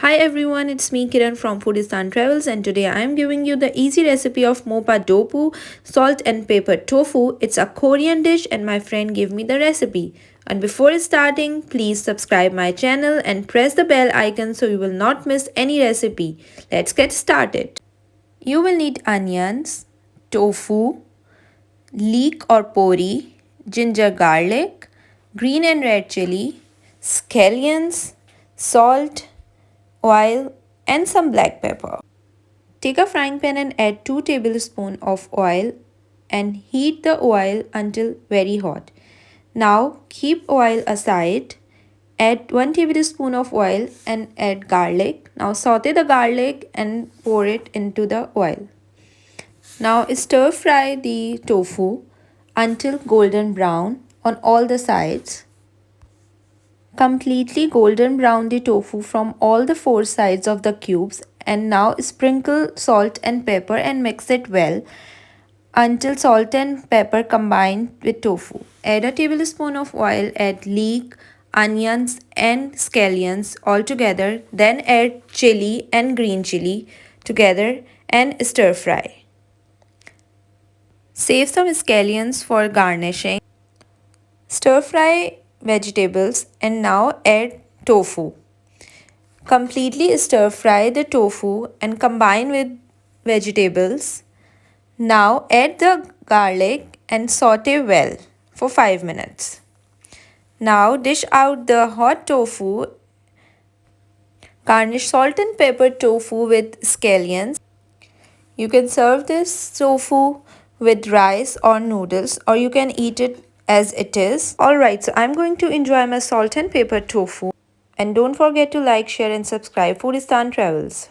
Hi everyone, it's me Kiran from Foodistan Travels and today I am giving you the easy recipe of mopa dopu, salt and pepper tofu. It's a Korean dish and my friend gave me the recipe. And before starting, please subscribe my channel and press the bell icon so you will not miss any recipe. Let's get started. You will need onions, tofu, leek or poree, ginger garlic, green and red chili, scallions, salt, oil and some black pepper. Take a frying pan and add 2 tablespoons of oil and heat the oil until very hot. Now keep oil aside. Add 1 tablespoon of oil and add garlic. Now saute the garlic and pour it into the oil. Now stir fry the tofu until golden brown on all the sides. Completely golden brown the tofu from all the 4 sides of the cubes and now sprinkle salt and pepper and mix it well until salt and pepper combine with tofu. Add a tablespoon of oil, add leek, onions and scallions all together, then add chili and green chili together and stir fry. Save some scallions for garnishing. Stir fry vegetables and now add tofu. Completely stir fry the tofu and combine with vegetables. Now add the garlic and saute well for 5 minutes. Now dish out the hot tofu. Garnish salt and pepper tofu with scallions. You can serve this tofu with rice or noodles or you can eat it as it is. Alright, so I'm going to enjoy my salt and pepper tofu. And don't forget to like, share and subscribe Foodistan Travels.